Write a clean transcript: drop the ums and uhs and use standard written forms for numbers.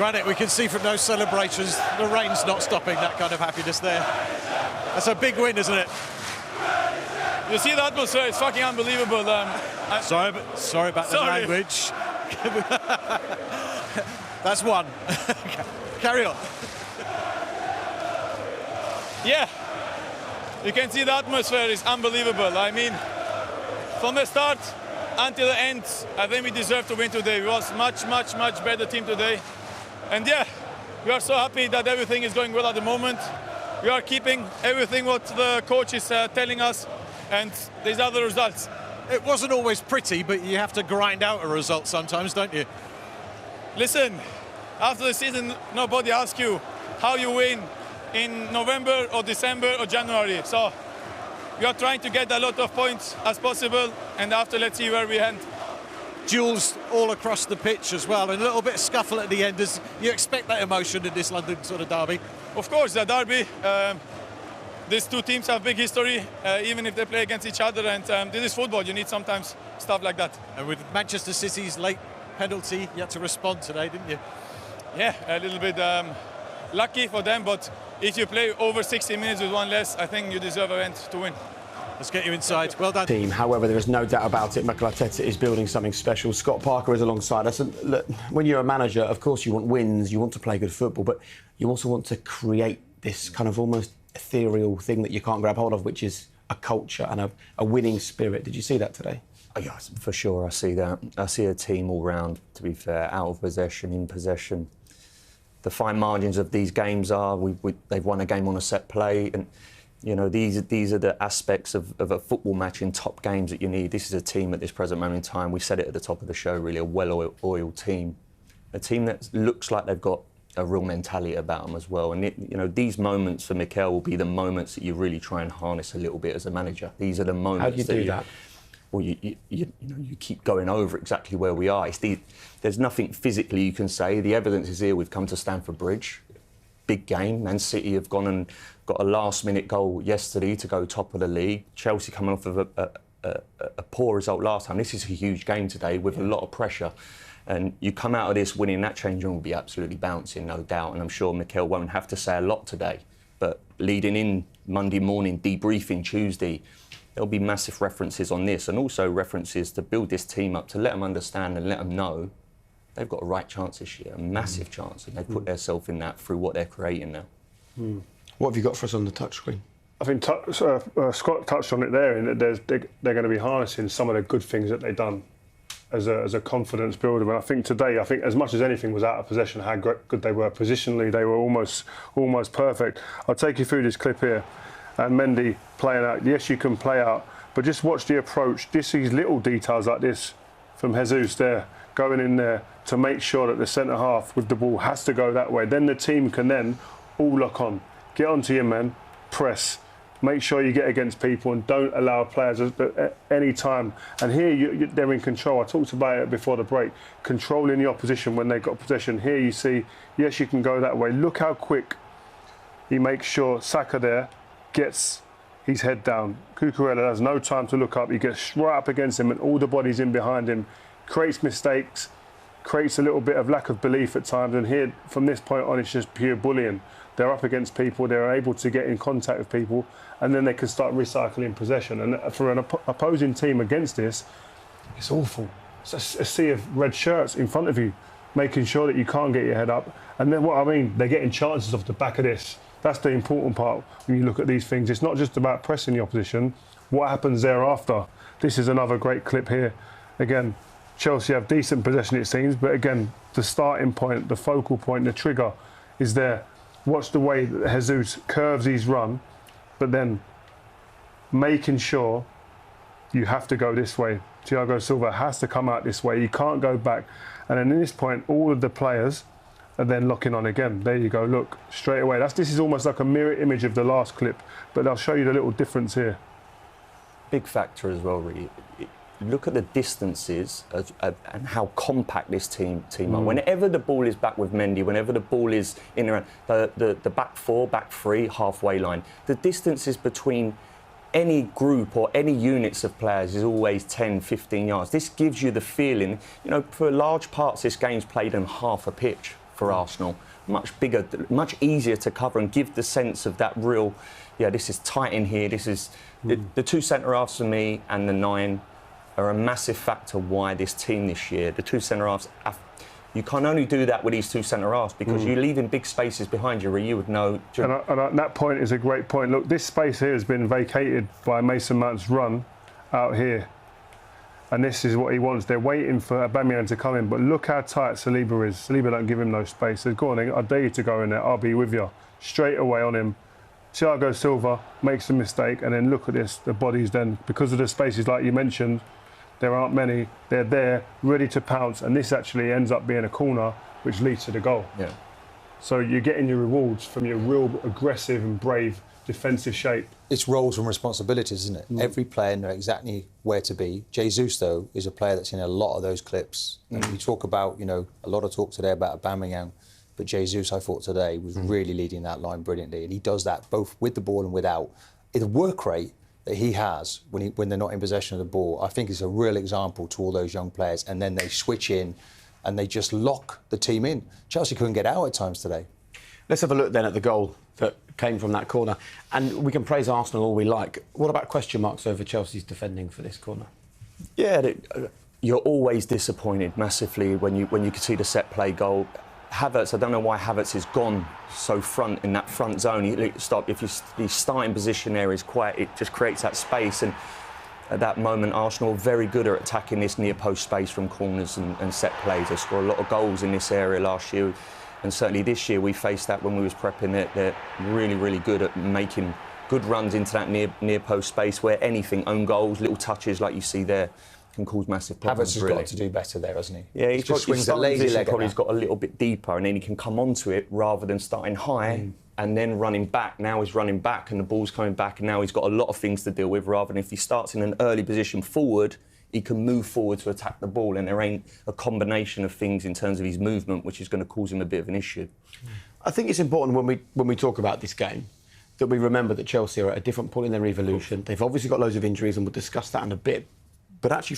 Granit, we can see from those celebrations, the rain's not stopping that kind of happiness there. That's a big win, isn't it? You see the atmosphere, it's fucking unbelievable. Sorry about the language. That's one. Carry on. Yeah, you can see the atmosphere is unbelievable. I mean, from the start until the end, I think we deserve to win today. We was much better team today. And yeah, we are so happy that everything is going well at the moment. We are keeping everything what the coach is telling us, and these are the results. It wasn't always pretty, but you have to grind out a result sometimes, don't you? Listen, after the season, nobody asks you how you win in November or December or January. So we are trying to get a lot of points as possible, and after, let's see where we end. Duels all across the pitch as well, and a little bit of scuffle at the end. As you expect that emotion in this London sort of derby? Of course, the derby. These two teams have big history, even if they play against each other, and this is football. You need sometimes stuff like that. And with Manchester City's late penalty, you had to respond today, didn't you? Yeah, a little bit lucky for them, but if you play over 60 minutes with one less, I think you deserve a win to win. Let's get you inside. Well done. Team. However, there is no doubt about it, Mikel Arteta is building something special. Scott Parker is alongside us. And look, when you're a manager, of course you want wins, you want to play good football, but you also want to create this kind of almost ethereal thing that you can't grab hold of, which is a culture and a winning spirit. Did you see that today? Oh, yes, for sure, I see that. I see a team all round, to be fair, out of possession, in possession. The fine margins of these games are they've won a game on a set play, and you know these are the aspects of a football match in top games that you need. This is a team at this present moment in time. We said it at the top of the show, really a well-oiled team, a team that looks like they've got a real mentality about them as well. And you know these moments for Mikel will be the moments that you really try and harness a little bit as a manager. These are the moments. How do you do that? Well, you keep going over exactly where we are. There's nothing physically you can say. The evidence is here. We've come to Stamford Bridge. Big game. Man City have gone and got a last-minute goal yesterday to go top of the league. Chelsea coming off of a poor result last time. This is a huge game today with a lot of pressure. And you come out of this winning, that change room will be absolutely bouncing, no doubt. And I'm sure Mikel won't have to say a lot today. But leading in Monday morning, debriefing Tuesday, there'll be massive references on this, and also references to build this team up, to let them understand and let them know they've got a right chance this year, a massive chance, and they've put themselves in that through what they're creating now. What have you got for us on the touchscreen? I think Scott touched on it there, in that they're going to be harnessing some of the good things that they've done as a confidence builder. And I think today, as much as anything was out of possession, how good they were positionally, they were almost perfect. I'll take you through this clip here. And Mendy playing out. Yes, you can play out, but just watch the approach. Just these little details like this from Jesus there, going in there to make sure that the centre half with the ball has to go that way. Then the team can then all lock on. Get onto your men, press. Make sure you get against people and don't allow players at any time. And here they're in control. I talked about it before the break. Controlling the opposition when they've got possession. Here you see, yes, you can go that way. Look how quick he makes sure Xhaka there gets his head down. Cucurella has no time to look up. He gets right up against him and all the bodies in behind him. Creates mistakes, creates a little bit of lack of belief at times. And here, from this point on, it's just pure bullying. They're up against people, they're able to get in contact with people, and then they can start recycling possession. And for an opposing team against this, it's awful. It's a sea of red shirts in front of you, making sure that you can't get your head up. And then what I mean, they're getting chances off the back of this. That's the important part when you look at these things. It's not just about pressing the opposition. What happens thereafter? This is another great clip here. Again, Chelsea have decent possession, it seems, but again, the starting point, the focal point, the trigger is there. Watch the way that Jesus curves his run, but then making sure you have to go this way. Thiago Silva has to come out this way. You can't go back. And then at this point, all of the players are then locking on again. There you go, look, straight away. This is almost like a mirror image of the last clip, but I'll show you the little difference here. Big factor as well, really. Look at the distances and how compact this team are. Whenever the ball is back with Mendy, whenever the ball is in around the back four, back three, halfway line, the distances between any group or any units of players is always 10, 15 yards. This gives you the feeling, you know, for large parts this game's played on half a pitch. for Arsenal. Much bigger, much easier to cover and give the sense of that real, yeah, this is tight in here. This is the two centre-halves for me and the 9 are a massive factor why this team this year, the two centre-halves, you can only do that with these two centre-halves because you're leaving big spaces behind you where you would know... And that point is a great point. Look, this space here has been vacated by Mason Mount's run out here. And this is what he wants. They're waiting for Aubameyang to come in. But look how tight Saliba is. Saliba don't give him no space. Says, go on, I dare you to go in there. I'll be with you. Straight away on him. Thiago Silva makes a mistake. And then look at this, the bodies then. Because of the spaces like you mentioned, there aren't many. They're there, ready to pounce. And this actually ends up being a corner, which leads to the goal. Yeah. So you're getting your rewards from your real aggressive and brave defensive shape. It's roles and responsibilities, isn't it? Every player knows exactly where to be. Jesus, though, is a player that's in a lot of those clips. And we talk about, you know, a lot of talk today about Aubameyang, but Jesus, I thought today, was really leading that line brilliantly. And he does that both with the ball and without. The work rate that he has when they're not in possession of the ball, I think is a real example to all those young players. And then they switch in and they just lock the team in. Chelsea couldn't get out at times today. Let's have a look then at the goal that came from that corner. And we can praise Arsenal all we like. What about question marks over Chelsea's defending for this corner? Yeah, you're always disappointed massively when you can see the set play goal. Havertz, I don't know why Havertz has gone so front in that front zone. If his starting position there is quiet, it just creates that space. And at that moment, Arsenal are very good at attacking this near post space from corners and set plays. They scored a lot of goals in this area last year. And certainly this year we faced that when we was prepping. They're really, really good at making good runs into that near post space where anything, own goals, little touches like you see there, can cause massive problems. Havertz has got to do better there, hasn't he? Yeah, he just swings a lazy leg. Probably he's got a little bit deeper, and then he can come onto it rather than starting high and then running back. Now he's running back, and the ball's coming back, and now he's got a lot of things to deal with. Rather than if he starts in an early position forward, he can move forward to attack the ball, and there ain't a combination of things in terms of his movement which is going to cause him a bit of an issue. I think it's important when we talk about this game that we remember that Chelsea are at a different point in their evolution. They've obviously got loads of injuries, and we'll discuss that in a bit. But actually,